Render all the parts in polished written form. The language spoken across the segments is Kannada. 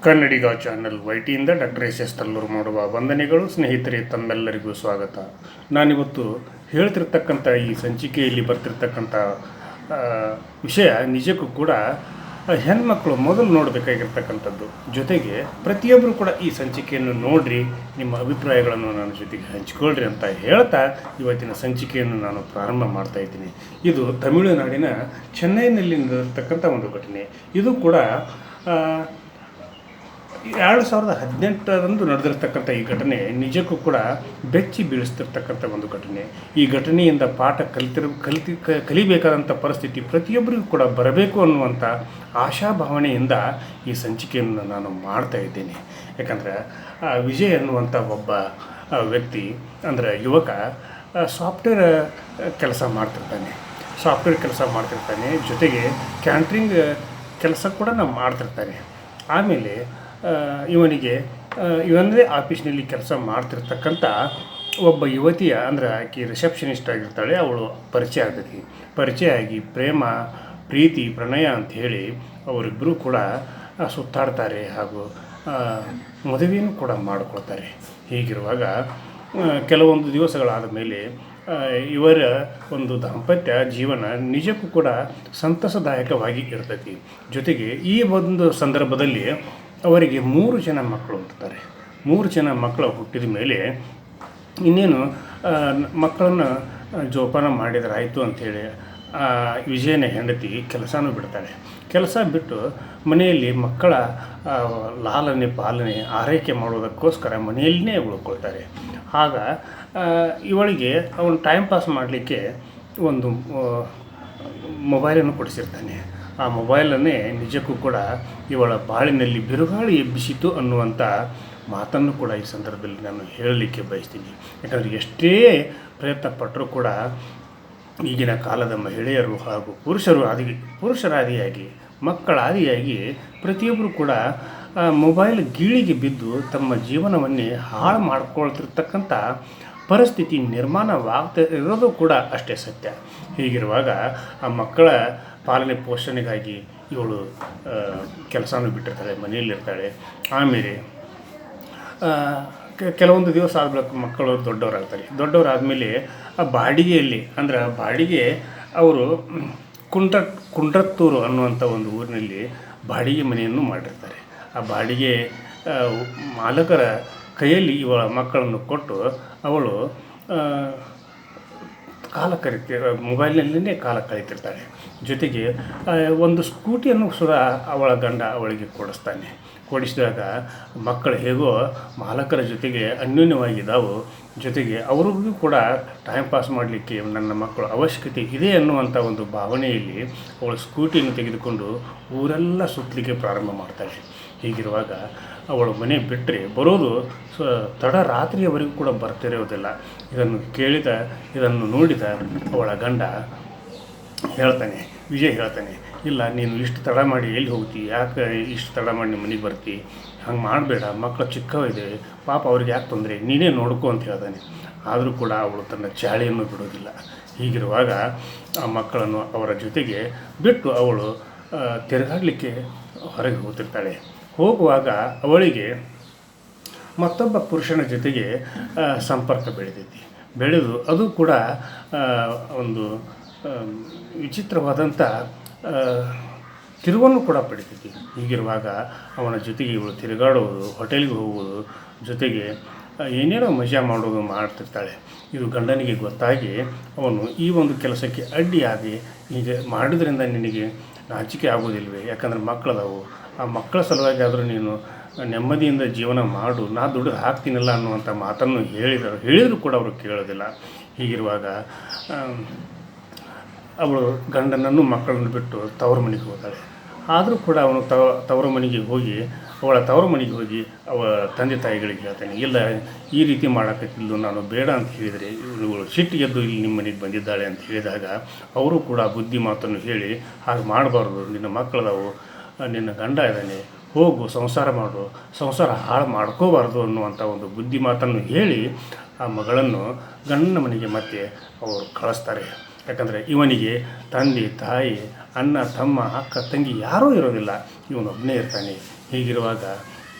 ಕನ್ನಡಿಗ ಚಾನೆಲ್ ವೈಟಿಯಿಂದ ಡಾಕ್ಟರ್ ಎಸ್ ತಲ್ಲೂರು ಮಾಡುವ ವಂದನೆಗಳು. ಸ್ನೇಹಿತರೆ, ತಮ್ಮೆಲ್ಲರಿಗೂ ಸ್ವಾಗತ. ನಾನಿವತ್ತು ಹೇಳ್ತಿರ್ತಕ್ಕಂಥ ಈ ಸಂಚಿಕೆಯಲ್ಲಿ ಬರ್ತಿರ್ತಕ್ಕಂಥ ವಿಷಯ ನಿಜಕ್ಕೂ ಕೂಡ ಹೆಣ್ಮಕ್ಳು ಮೊದಲು ನೋಡಬೇಕಾಗಿರ್ತಕ್ಕಂಥದ್ದು. ಜೊತೆಗೆ ಪ್ರತಿಯೊಬ್ಬರು ಕೂಡ ಈ ಸಂಚಿಕೆಯನ್ನು ನೋಡಿರಿ, ನಿಮ್ಮ ಅಭಿಪ್ರಾಯಗಳನ್ನು ನನ್ನ ಜೊತೆಗೆ ಹಂಚಿಕೊಳ್ಳ್ರಿ ಅಂತ ಹೇಳ್ತಾ ಇವತ್ತಿನ ಸಂಚಿಕೆಯನ್ನು ನಾನು ಪ್ರಾರಂಭ ಮಾಡ್ತಾ ಇದ್ದೀನಿ. ಇದು ತಮಿಳುನಾಡಿನ ಚೆನ್ನೈನಲ್ಲಿ ನಡೆದಿರ್ತಕ್ಕಂಥ ಒಂದು ಘಟನೆ. ಇದು ಕೂಡ 2018ರಂದು ನಡೆದಿರ್ತಕ್ಕಂಥ ಈ ಘಟನೆ ನಿಜಕ್ಕೂ ಕೂಡ ಬೆಚ್ಚಿ ಬೀಳಿಸ್ತಿರ್ತಕ್ಕಂಥ ಒಂದು ಘಟನೆ. ಈ ಘಟನೆಯಿಂದ ಪಾಠ ಕಲಿಬೇಕಾದಂಥ ಪರಿಸ್ಥಿತಿ ಪ್ರತಿಯೊಬ್ಬರಿಗೂ ಕೂಡ ಬರಬೇಕು ಅನ್ನುವಂಥ ಆಶಾಭಾವನೆಯಿಂದ ಈ ಸಂಚಿಕೆಯನ್ನು ನಾನು ಮಾಡ್ತಾ ಇದ್ದೇನೆ. ಯಾಕಂದರೆ ವಿಜಯ್ ಅನ್ನುವಂಥ ಒಬ್ಬ ವ್ಯಕ್ತಿ, ಅಂದರೆ ಯುವಕ, ಸಾಫ್ಟ್ವೇರ್ ಕೆಲಸ ಮಾಡ್ತಿರ್ತಾನೆ. ಜೊತೆಗೆ ಕ್ಯಾಂಟ್ರಿಂಗ್ ಕೆಲಸ ಕೂಡ ಮಾಡ್ತಿರ್ತಾನೆ. ಆಮೇಲೆ ಇವನದೇ ಆಫೀಸ್ನಲ್ಲಿ ಕೆಲಸ ಮಾಡ್ತಿರ್ತಕ್ಕಂಥ ಒಬ್ಬ ಯುವತಿಯ, ಅಂದರೆ ಆಕೆ ರಿಸೆಪ್ಷನಿಸ್ಟ್ ಆಗಿರ್ತಾಳೆ, ಅವಳು ಪರಿಚಯ ಆಗಿ ಪ್ರೇಮ, ಪ್ರೀತಿ, ಪ್ರಣಯ ಅಂಥೇಳಿ ಅವರಿಬ್ಬರೂ ಕೂಡ ಸುತ್ತಾಡ್ತಾರೆ ಹಾಗೂ ಮದುವೆಯನ್ನು ಕೂಡ ಮಾಡಿಕೊಳ್ತಾರೆ. ಹೀಗಿರುವಾಗ ಕೆಲವೊಂದು ದಿವಸಗಳಾದ ಮೇಲೆ ಇವರ ಒಂದು ದಾಂಪತ್ಯ ಜೀವನ ನಿಜಕ್ಕೂ ಕೂಡ ಸಂತಸದಾಯಕವಾಗಿ ಇರ್ತೈತಿ. ಜೊತೆಗೆ ಈ ಒಂದು ಸಂದರ್ಭದಲ್ಲಿ ಅವರಿಗೆ 3 ಜನ ಮಕ್ಕಳು ಹುಟ್ಟುತ್ತಾರೆ. 3 ಜನ ಮಕ್ಕಳು ಹುಟ್ಟಿದ ಮೇಲೆ ಇನ್ನೇನು ಮಕ್ಕಳನ್ನು ಜೋಪಾನ ಮಾಡಿದರಾಯಿತು ಅಂಥೇಳಿ ವಿಜಯನ ಹೆಂಡತಿ ಕೆಲಸನೂ ಬಿಡ್ತಾಳೆ. ಕೆಲಸ ಬಿಟ್ಟು ಮನೆಯಲ್ಲಿ ಮಕ್ಕಳ ಪಾಲನೆ ಆರೈಕೆ ಮಾಡೋದಕ್ಕೋಸ್ಕರ ಮನೆಯಲ್ಲೇ ಉಳ್ಕೊಳ್ತಾರೆ. ಆಗ ಇವಳಿಗೆ ಅವನು ಟೈಮ್ ಪಾಸ್ ಮಾಡಲಿಕ್ಕೆ ಒಂದು ಮೊಬೈಲನ್ನು ಕೊಡಿಸಿರ್ತಾನೆ. ಆ ಮೊಬೈಲನ್ನೇ ನಿಜಕ್ಕೂ ಕೂಡ ಇವಳ ಬಾಳಿನಲ್ಲಿ ಬಿರುಗಾಳಿ ಎಬ್ಬಿಸಿತು ಅನ್ನುವಂಥ ಮಾತನ್ನು ಕೂಡ ಈ ಸಂದರ್ಭದಲ್ಲಿ ನಾನು ಹೇಳಲಿಕ್ಕೆ ಬಯಸ್ತೀನಿ. ಯಾಕಂದರೆ ಎಷ್ಟೇ ಪ್ರಯತ್ನ ಪಟ್ಟರೂ ಕೂಡ ಈಗಿನ ಕಾಲದ ಮಹಿಳೆಯರು ಹಾಗೂ ಪುರುಷರಾದಿಯಾಗಿ ಮಕ್ಕಳಾದಿಯಾಗಿ ಪ್ರತಿಯೊಬ್ಬರು ಕೂಡ ಮೊಬೈಲ್ ಗೀಳಿಗೆ ಬಿದ್ದು ತಮ್ಮ ಜೀವನವನ್ನೇ ಹಾಳು ಮಾಡಿಕೊಳ್ತಿರ್ತಕ್ಕಂಥ ಪರಿಸ್ಥಿತಿ ನಿರ್ಮಾಣವಾಗ್ತಾ ಇರೋದು ಕೂಡ ಅಷ್ಟೇ ಸತ್ಯ. ಹೀಗಿರುವಾಗ ಆ ಮಕ್ಕಳ ಪಾಲನೆ ಪೋಷಣೆಗಾಗಿ ಇವಳು ಕೆಲಸನೂ ಬಿಟ್ಟಿರ್ತಾಳೆ, ಮನೆಯಲ್ಲಿರ್ತಾಳೆ. ಆಮೇಲೆ ಕೆಲವೊಂದು ದಿವಸ ಆದ ಬಳಿಕ ಮಕ್ಕಳು ದೊಡ್ಡವರಾದಮೇಲೆ ಆ ಬಾಡಿಗೆಯಲ್ಲಿ, ಅಂದರೆ ಬಾಡಿಗೆ ಅವರು ಕುಂಡ್ರತ್ತೂರು ಅನ್ನುವಂಥ ಒಂದು ಊರಿನಲ್ಲಿ ಬಾಡಿಗೆ ಮನೆಯನ್ನು ಮಾಡಿರ್ತಾರೆ. ಆ ಬಾಡಿಗೆ ಮಾಲಕರ ಕೈಯಲ್ಲಿ ಇವಳ ಮಕ್ಕಳನ್ನು ಕೊಟ್ಟು ಅವಳು ಮೊಬೈಲ್ನಲ್ಲೇ ಕಾಲ ಕಳೀತಿರ್ತಾಳೆ. ಜೊತೆಗೆ ಒಂದು ಸ್ಕೂಟಿಯನ್ನು ಸುಧಾ ಅವಳ ಗಂಡ ಅವಳಿಗೆ ಕೊಡಿಸಿದಾಗ ಮಕ್ಕಳು ಹೇಗೋ ಮಾಲಕರ ಜೊತೆಗೆ ಅನ್ಯೋನ್ಯವಾಗಿದ್ದಾವೆ. ಜೊತೆಗೆ ಅವ್ರಿಗೂ ಕೂಡ ಟೈಮ್ ಪಾಸ್ ಮಾಡಲಿಕ್ಕೆ ನನ್ನ ಮಕ್ಕಳು ಅವಶ್ಯಕತೆ ಇದೆ ಅನ್ನುವಂಥ ಒಂದು ಭಾವನೆಯಲ್ಲಿ ಅವಳು ಸ್ಕೂಟಿಯನ್ನು ತೆಗೆದುಕೊಂಡು ಊರೆಲ್ಲ ಸುತ್ತಲಿಕ್ಕೆ ಪ್ರಾರಂಭ ಮಾಡ್ತಾಳೆ. ಹೀಗಿರುವಾಗ ಅವಳು ಮನೆ ಬಿಟ್ಟರೆ ಬರೋದು ರಾತ್ರಿಯವರೆಗೂ ಕೂಡ ಬರ್ತಿರೋದಿಲ್ಲ. ಇದನ್ನು ನೋಡಿದ ಅವಳ ಗಂಡ ವಿಜಯ್ ಹೇಳ್ತಾನೆ, ಇಲ್ಲ, ನೀನು ಇಷ್ಟು ತಡ ಮಾಡಿ ಎಲ್ಲಿ ಹೋಗ್ತಿ, ಯಾಕೆ ಇಷ್ಟು ತಡ ಮಾಡಿ ನಿಮ್ಮ ಮನೆಗೆ ಬರ್ತಿ, ಹಂಗೆ ಮಾಡಬೇಡ, ಮಕ್ಕಳು ಚಿಕ್ಕವಿದೆ, ಪಾಪ ಅವ್ರಿಗೆ ಯಾಕೆ ತೊಂದರೆ, ನೀನೇ ನೋಡ್ಕೊ ಅಂತ ಹೇಳ್ತಾನೆ. ಆದರೂ ಕೂಡ ಅವಳು ತನ್ನ ಚಾಳಿಯನ್ನು ಬಿಡೋದಿಲ್ಲ. ಹೀಗಿರುವಾಗ ಆ ಮಕ್ಕಳನ್ನು ಅವರ ಜೊತೆಗೆ ಬಿಟ್ಟು ಅವಳು ತಿರುಗಾಡಲಿಕ್ಕೆ ಹೊರಗೆ ಹೋಗ್ತಿರ್ತಾಳೆ. ಹೋಗುವಾಗ ಅವಳಿಗೆ ಮತ್ತೊಬ್ಬ ಪುರುಷನ ಜೊತೆಗೆ ಸಂಪರ್ಕ ಬೆಳೆದು ಅದು ಕೂಡ ಒಂದು ವಿಚಿತ್ರವಾದಂಥ ತಿರುವನ್ನು ಕೂಡ ಪಡಿತೈತಿ. ಹೀಗಿರುವಾಗ ಅವನ ಜೊತೆಗೆ ಇವಳು ತಿರುಗಾಡುವುದು, ಹೋಟೆಲ್ಗೆ ಹೋಗುವುದು, ಜೊತೆಗೆ ಏನೇನೋ ಮಜಾ ಮಾಡೋದು ಮಾಡ್ತಿರ್ತಾಳೆ. ಇದು ಗಂಡನಿಗೆ ಗೊತ್ತಾಗಿ ಅವನು ಈ ಒಂದು ಕೆಲಸಕ್ಕೆ ಅಡ್ಡಿಯಾಗಿ, ಹೀಗೆ ಮಾಡಿದ್ರಿಂದ ನಿನಗೆ ನಾಚಿಕೆ ಆಗೋದಿಲ್ವೇ, ಯಾಕಂದರೆ ಮಕ್ಕಳದಾವು, ಆ ಮಕ್ಕಳ ಸಲುವಾಗಿ ಆದರೂ ನೀನು ನೆಮ್ಮದಿಯಿಂದ ಜೀವನ ಮಾಡು, ನಾ ದುಡ್ಡು ಹಾಕ್ತೀನಲ್ಲ ಅನ್ನುವಂಥ ಮಾತನ್ನು ಹೇಳಿದರೂ ಕೂಡ ಅವರು ಕೇಳೋದಿಲ್ಲ. ಹೀಗಿರುವಾಗ ಅವಳು ಗಂಡನನ್ನು ಮಕ್ಕಳನ್ನು ಬಿಟ್ಟು ತವರು ಮನೆಗೆ ಹೋಗ್ತಾಳೆ. ಆದರೂ ಕೂಡ ಅವನು ತವರು ಮನೆಗೆ ಹೋಗಿ ಅವಳ ತಂದೆ ತಾಯಿಗಳಿಗೆ ಹೇಳ್ತಾನೆ, ಇಲ್ಲ, ಈ ರೀತಿ ಮಾಡೋಕ್ಕತ್ತಿದ್ದು, ನಾನು ಬೇಡ ಅಂತ ಹೇಳಿದರೆ ಇವಳು ಸಿಟ್ಟಿಗೆದ್ದು ಇಲ್ಲಿ ನಿಮ್ಮ ಮನೆಗೆ ಬಂದಿದ್ದಾಳೆ ಅಂತ ಹೇಳಿದಾಗ ಅವರು ಕೂಡ ಬುದ್ಧಿ ಮಾತನ್ನು ಹೇಳಿ, ಹಾಗೆ ಮಾಡಬಾರ್ದು, ನಿನ್ನ ಮಕ್ಕಳದಾವು, ನಿನ್ನ ಗಂಡ ಇದ್ದಾನೆ, ಹೋಗು, ಸಂಸಾರ ಮಾಡು, ಸಂಸಾರ ಹಾಳು ಮಾಡ್ಕೋಬಾರ್ದು ಅನ್ನುವಂಥ ಒಂದು ಬುದ್ಧಿ ಮಾತನ್ನು ಹೇಳಿ ಆ ಮಗಳನ್ನು ಗಂಡನ ಮನೆಗೆ ಮತ್ತೆ ಅವರು ಕಳಿಸ್ತಾರೆ. ಯಾಕಂದರೆ ಇವನಿಗೆ ತಂದೆ ತಾಯಿ ಅಣ್ಣ ತಮ್ಮ ಅಕ್ಕ ತಂಗಿ ಯಾರೂ ಇರೋದಿಲ್ಲ, ಇವನೊಬ್ಬನೇ ಇರ್ತಾನೆ. ಹೀಗಿರುವಾಗ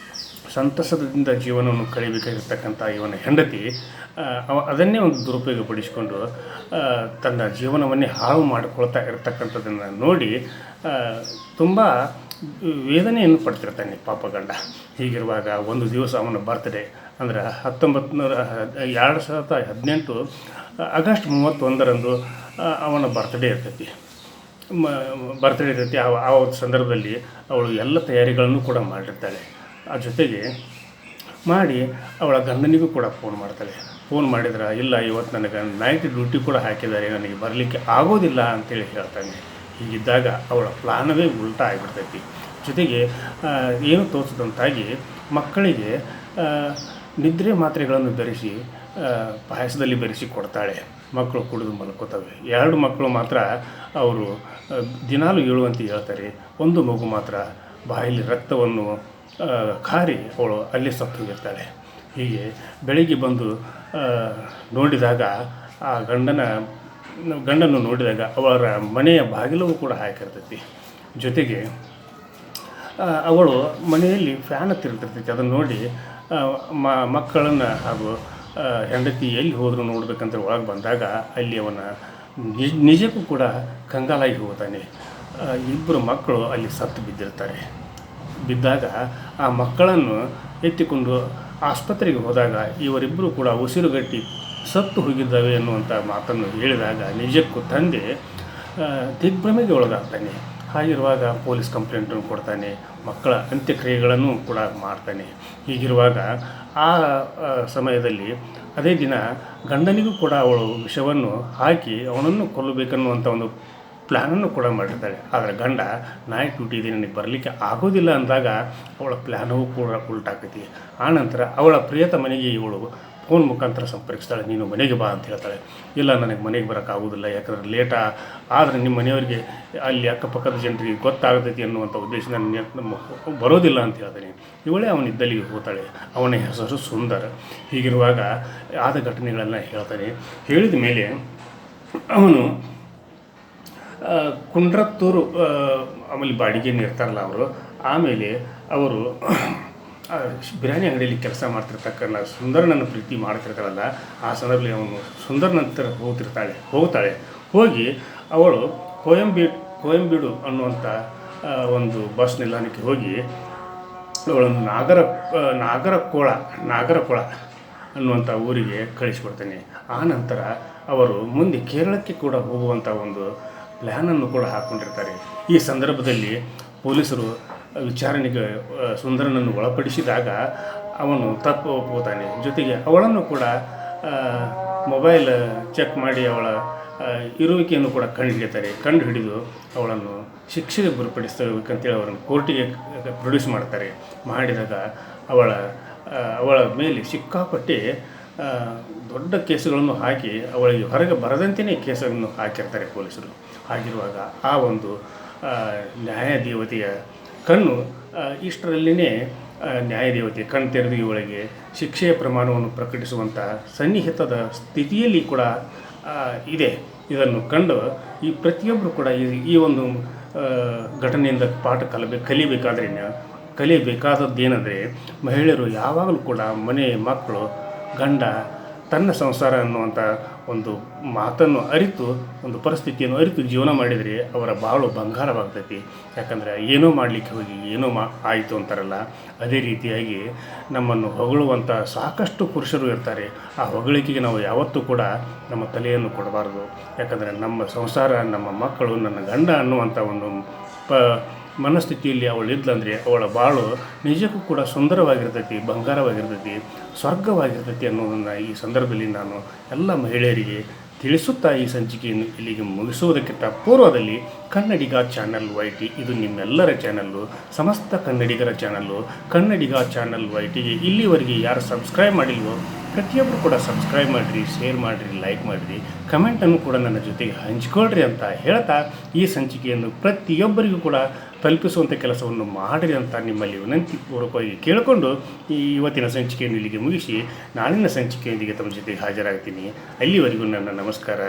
ಸಂತಸದಿಂದ ಜೀವನವನ್ನು ಕಳಿಬೇಕಾಗಿರ್ತಕ್ಕಂಥ ಇವನ ಹೆಂಡತಿ ಅದನ್ನೇ ಒಂದು ದುರುಪಯೋಗಪಡಿಸಿಕೊಂಡು ತನ್ನ ಜೀವನವನ್ನೇ ಹಾಳು ಮಾಡಿಕೊಳ್ತಾ ಇರತಕ್ಕಂಥದ್ದನ್ನು ನೋಡಿ ತುಂಬ ವೇದನೆಯನ್ನು ಪಡ್ತಿರ್ತಾನೆ ಪಾಪ ಗಂಡ. ಹೀಗಿರುವಾಗ ಒಂದು ದಿವಸ ಅವನ ಬರ್ತ್ಡೇ ಅಂದರೆ 2018 ಆಗಸ್ಟ್ 31ರಂದು ಅವನ ಬರ್ತ್ಡೇ ಇರ್ತೈತಿ. ಆ ಒಂದು ಸಂದರ್ಭದಲ್ಲಿ ಅವಳು ಎಲ್ಲ ತಯಾರಿಗಳನ್ನು ಕೂಡ ಮಾಡಿರ್ತಾಳೆ. ಆ ಜೊತೆಗೆ ಮಾಡಿ ಅವಳ ಗಂಡನಿಗೂ ಕೂಡ ಫೋನ್ ಮಾಡ್ತಾಳೆ. ಫೋನ್ ಮಾಡಿದ್ರೆ, ಇಲ್ಲ ಇವತ್ತು ನನಗೆ ನೈಟ್ ಡ್ಯೂಟಿ ಕೂಡ ಹಾಕಿದ್ದಾರೆ, ನನಗೆ ಬರಲಿಕ್ಕೆ ಆಗೋದಿಲ್ಲ ಅಂತೇಳಿ ಹೇಳ್ತಾನೆ. ಹೀಗಿದ್ದಾಗ ಅವಳ ಪ್ಲಾನವೇ ಉಲ್ಟಾ ಆಗಿಬಿಡ್ತೈತಿ. ಜೊತೆಗೆ ಏನು ತೋರಿಸಿದಂತಾಗಿ ಮಕ್ಕಳಿಗೆ ನಿದ್ರೆ ಮಾತ್ರೆಗಳನ್ನು ಬೆರೆಸಿ ಪಾಯಸದಲ್ಲಿ ಬೆರೆಸಿ ಕೊಡ್ತಾಳೆ. ಮಕ್ಕಳು ಕುಡಿದು ಮಲ್ಕೋತವೆ. 2 ಮಕ್ಕಳು ಮಾತ್ರ ಅವರು ದಿನಾಲು ಹೇಳುವಂತೆ ಹೇಳ್ತಾರೆ. ಒಂದು ಮಗು ಮಾತ್ರ ಬಾಯಲ್ಲಿ ರಕ್ತವನ್ನು ಕಾರಿ ಅವಳು ಅಲ್ಲಿ ಸತ್ತು ಹೋಗಿರ್ತಾಳೆ. ಹೀಗೆ ಬೆಳಿಗ್ಗೆ ಬಂದು ನೋಡಿದಾಗ ಆ ಗಂಡನ್ನು ನೋಡಿದಾಗ ಅವರ ಮನೆಯ ಬಾಗಿಲೂ ಕೂಡ ಹಾಕಿರ್ತೈತಿ. ಜೊತೆಗೆ ಅವಳು ಮನೆಯಲ್ಲಿ ಫ್ಯಾನ್ ತಿರುಗ್ತಿರ್ತೈತಿ. ಅದನ್ನು ನೋಡಿ ಮಕ್ಕಳನ್ನು ಹಾಗೂ ಹೆಂಡತಿ ಎಲ್ಲಿ ಹೋದರೂ ನೋಡ್ಬೇಕಂತ ಒಳಗೆ ಬಂದಾಗ ಅಲ್ಲಿ ಅವನ ನಿಜಕ್ಕೂ ಕೂಡ ಕಂಗಾಲಾಗಿ ಹೋಗ್ತಾನೆ. 2 ಮಕ್ಕಳು ಅಲ್ಲಿ ಸತ್ತು ಬಿದ್ದಿರ್ತಾರೆ. ಬಿದ್ದಾಗ ಆ ಮಕ್ಕಳನ್ನು ಎತ್ತಿಕೊಂಡು ಆಸ್ಪತ್ರೆಗೆ ಹೋದಾಗ ಇವರಿಬ್ಬರು ಕೂಡ ಉಸಿರುಗಟ್ಟಿ ಸತ್ತು ಹೋಗಿದ್ದಾವೆ ಅನ್ನುವಂಥ ಮಾತನ್ನು ಹೇಳಿದಾಗ ನಿಜಕ್ಕೂ ತಂದೆ ದಿಗ್ಭ್ರಮೆಗೆ ಒಳಗಾಗ್ತಾನೆ. ಹಾಗಿರುವಾಗ ಪೊಲೀಸ್ ಕಂಪ್ಲೇಂಟನ್ನು ಕೊಡ್ತಾನೆ. ಮಕ್ಕಳ ಅಂತ್ಯಕ್ರಿಯೆಗಳನ್ನು ಕೂಡ ಮಾಡ್ತಾನೆ. ಹೀಗಿರುವಾಗ ಆ ಸಮಯದಲ್ಲಿ ಅದೇ ದಿನ ಗಂಡನಿಗೂ ಕೂಡ ಅವಳು ವಿಷವನ್ನು ಹಾಕಿ ಅವನನ್ನು ಕೊಲ್ಲಬೇಕನ್ನುವಂಥ ಒಂದು ಪ್ಲ್ಯಾನನ್ನು ಕೂಡ ಮಾಡಿರ್ತಾಳೆ. ಆದರೆ ಗಂಡ ನೈಟ್ ಡ್ಯೂಟಿ ಇದೆ, ನನಗೆ ಬರಲಿಕ್ಕೆ ಆಗೋದಿಲ್ಲ ಅಂದಾಗ ಅವಳ ಪ್ಲ್ಯಾನೂ ಕೂಡ ಉಲ್ಟಾಕೈತಿ. ಆನಂತರ ಅವಳ ಪ್ರಿಯತಮನಿಗೆ ಇವಳು ಫೋನ್ ಮುಖಾಂತರ ಸಂಪರ್ಕಿಸ್ತಾಳೆ. ನೀನು ಮನೆಗೆ ಬಾ ಅಂತ ಹೇಳ್ತಾಳೆ. ಇಲ್ಲ, ನನಗೆ ಮನೆಗೆ ಬರೋಕ್ಕಾಗೋದಿಲ್ಲ, ಯಾಕಂದರೆ ಲೇಟಾ ಆದರೆ ನಿಮ್ಮ ಮನೆಯವರಿಗೆ ಅಲ್ಲಿ ಅಕ್ಕಪಕ್ಕದ ಜನರಿಗೆ ಗೊತ್ತಾಗ್ತೈತಿ ಅನ್ನುವಂಥ ಉದ್ದೇಶ ನಾನು ಬರೋದಿಲ್ಲ ಅಂತ ಹೇಳ್ತಾನೆ. ಇವಳೇ ಅವನಿದ್ದಲ್ಲಿಗೆ ಹೋಗ್ತಾಳೆ. ಅವನ ಹೆಸರು ಸುಂದರ್. ಹೀಗಿರುವಾಗ ಆದ ಘಟನೆಗಳೆಲ್ಲ ಹೇಳ್ತಾನೆ. ಹೇಳಿದ ಮೇಲೆ ಅವನು ಕುಂಡ್ರತ್ತೂರು ಆಮೇಲೆ ಬಾಡಿಗೆಯನ್ನು ಇರ್ತಾರಲ್ಲ ಅವರು, ಆಮೇಲೆ ಅವರು ಬಿರಿಯಾನಿ ಅಂಗಡಿಯಲ್ಲಿ ಕೆಲಸ ಮಾಡ್ತಿರ್ತಕ್ಕಂಥ ಸುಂದರನನ್ನು ಪ್ರೀತಿ ಮಾಡ್ತಿರ್ತಾರಲ್ಲ, ಆ ಸಂದರ್ಭದಲ್ಲಿ ಅವನು ಸುಂದರನಂತರ ಹೋಗ್ತಾಳೆ. ಹೋಗಿ ಅವಳು ಕೋಯಂಬೀಡು ಅನ್ನುವಂಥ ಒಂದು ಬಸ್ ನಿಲ್ದಾಣಕ್ಕೆ ಹೋಗಿ ಅವಳನ್ನು ನಾಗರಕೊಳ ಅನ್ನುವಂಥ ಊರಿಗೆ ಕಳಿಸಿಕೊಡ್ತಾನೆ. ಆ ನಂತರ ಅವರು ಮುಂದೆ ಕೇರಳಕ್ಕೆ ಕೂಡ ಹೋಗುವಂಥ ಒಂದು ಪ್ಲ್ಯಾನನ್ನು ಕೂಡ ಹಾಕ್ಕೊಂಡಿರ್ತಾರೆ. ಈ ಸಂದರ್ಭದಲ್ಲಿ ಪೊಲೀಸರು ವಿಚಾರಣೆಗೆ ಸುಂದರನನ್ನು ಒಳಪಡಿಸಿದಾಗ ಅವನು ತಪ್ಪು ಒಪ್ಪುತ್ತಾನೆ. ಜೊತೆಗೆ ಅವಳನ್ನು ಕೂಡ ಮೊಬೈಲ್ ಚೆಕ್ ಮಾಡಿ ಅವಳ ಇರುವಿಕೆಯನ್ನು ಕೂಡ ಕಂಡು ಹಿಡಿದು ಅವಳನ್ನು ಶಿಕ್ಷೆಗೆ ಗುರಿಪಡಿಸಬೇಕಂತೇಳಿ ಅವರನ್ನು ಕೋರ್ಟಿಗೆ ಪ್ರೊಡ್ಯೂಸ್ ಮಾಡ್ತಾರೆ. ಮಾಡಿದಾಗ ಅವಳ ಮೇಲೆ ಸಿಕ್ಕಾಪಟ್ಟೆ ದೊಡ್ಡ ಕೇಸುಗಳನ್ನು ಹಾಕಿ ಅವಳಿಗೆ ಹೊರಗೆ ಬರದಂತೆಯೇ ಕೇಸನ್ನು ಹಾಕಿರ್ತಾರೆ ಪೊಲೀಸರು. ಆಗಿರುವಾಗ ಆ ಒಂದು ನ್ಯಾಯದೇವತೆಯ ಕಣ್ಣು ಇಷ್ಟರಲ್ಲಿಯೇ ನ್ಯಾಯದೇವತೆ ಕಣ್ಣು ತೆರೆದು ಇವಳಿಗೆ ಶಿಕ್ಷೆಯ ಪ್ರಮಾಣವನ್ನು ಪ್ರಕಟಿಸುವಂಥ ಸನ್ನಿಹಿತದ ಸ್ಥಿತಿಯಲ್ಲಿ ಕೂಡ ಇದೆ. ಇದನ್ನು ಕಂಡು ಈ ಪ್ರತಿಯೊಬ್ಬರು ಕೂಡ ಈ ಒಂದು ಘಟನೆಯಿಂದ ಪಾಠ ಕಲಿಯಬೇಕಾದದ್ದೇನೆಂದರೆ, ಮಹಿಳೆಯರು ಯಾವಾಗಲೂ ಕೂಡ ಮನೆ, ಮಕ್ಕಳು, ಗಂಡ, ತನ್ನ ಸಂಸಾರ ಅನ್ನುವಂಥ ಒಂದು ಮಾತನ್ನು ಅರಿತು, ಒಂದು ಪರಿಸ್ಥಿತಿಯನ್ನು ಅರಿತು ಜೀವನ ಮಾಡಿದರೆ ಅವರ ಬಾಳು ಬಂಗಾರವಾಗ್ತೈತಿ. ಯಾಕಂದರೆ ಏನೋ ಮಾಡಲಿಕ್ಕೆ ಹೋಗಿ ಏನೋ ಆಯಿತು ಅಂತಾರಲ್ಲ, ಅದೇ ರೀತಿಯಾಗಿ ನಮ್ಮನ್ನು ಹೊಗಳುವಂಥ ಸಾಕಷ್ಟು ಪುರುಷರು ಇರ್ತಾರೆ. ಆ ಹೊಗಳಿಕೆಗೆ ನಾವು ಯಾವತ್ತೂ ಕೂಡ ನಮ್ಮ ತಲೆಯನ್ನು ಕೊಡಬಾರ್ದು. ಯಾಕಂದರೆ ನಮ್ಮ ಸಂಸಾರ, ನಮ್ಮ ಮಕ್ಕಳು, ನನ್ನ ಗಂಡ ಅನ್ನುವಂಥ ಒಂದು ಮನಸ್ಥಿತಿಯಲ್ಲಿ ಅವಳಿದ್ಲಂದರೆ ಅವಳ ಬಾಳು ನಿಜಕ್ಕೂ ಕೂಡ ಸುಂದರವಾಗಿರ್ತೈತಿ, ಬಂಗಾರವಾಗಿರ್ತೈತಿ, ಸ್ವರ್ಗವಾಗಿರ್ತೈತಿ ಅನ್ನೋದನ್ನು ಈ ಸಂದರ್ಭದಲ್ಲಿ ನಾನು ಎಲ್ಲ ಮಹಿಳೆಯರಿಗೆ ತಿಳಿಸುತ್ತಾ ಈ ಸಂಚಿಕೆಯನ್ನು ಇಲ್ಲಿಗೆ ಮುಗಿಸುವುದಕ್ಕಿಂತ ಪೂರ್ವದಲ್ಲಿ ಕನ್ನಡಿಗ ಚಾನಲ್ YT ಇದು ನಿಮ್ಮೆಲ್ಲರ ಚಾನಲ್ಲು, ಸಮಸ್ತ ಕನ್ನಡಿಗರ ಚಾನಲ್ಲು. ಕನ್ನಡಿಗ ಚಾನಲ್ YTಗೆ ಇಲ್ಲಿವರೆಗೆ ಯಾರು ಸಬ್ಸ್ಕ್ರೈಬ್ ಮಾಡಿಲ್ವೋ ಪ್ರತಿಯೊಬ್ಬರು ಕೂಡ ಸಬ್ಸ್ಕ್ರೈಬ್ ಮಾಡಿರಿ, ಶೇರ್ ಮಾಡಿರಿ, ಲೈಕ್ ಮಾಡಿರಿ, ಕಮೆಂಟನ್ನು ಕೂಡ ನನ್ನ ಜೊತೆಗೆ ಹಂಚ್ಕೊಳ್ರಿ ಅಂತ ಹೇಳ್ತಾ ಈ ಸಂಚಿಕೆಯನ್ನು ಪ್ರತಿಯೊಬ್ಬರಿಗೂ ಕೂಡ ತಲುಪಿಸುವಂಥ ಕೆಲಸವನ್ನು ಮಾಡಿರಿ ಅಂತ ನಿಮ್ಮಲ್ಲಿ ವಿನಂತಿ ಪೂರ್ವಕವಾಗಿ ಕೇಳಿಕೊಂಡು ಈ ಇವತ್ತಿನ ಸಂಚಿಕೆಯನ್ನು ಇಲ್ಲಿಗೆ ಮುಗಿಸಿ ನಾಳಿನ ಸಂಚಿಕೆಯೊಂದಿಗೆ ತಮ್ಮ ಜೊತೆಗೆ ಹಾಜರಾಗ್ತೀನಿ. ಅಲ್ಲಿವರೆಗೂ ನನ್ನ ನಮಸ್ಕಾರ.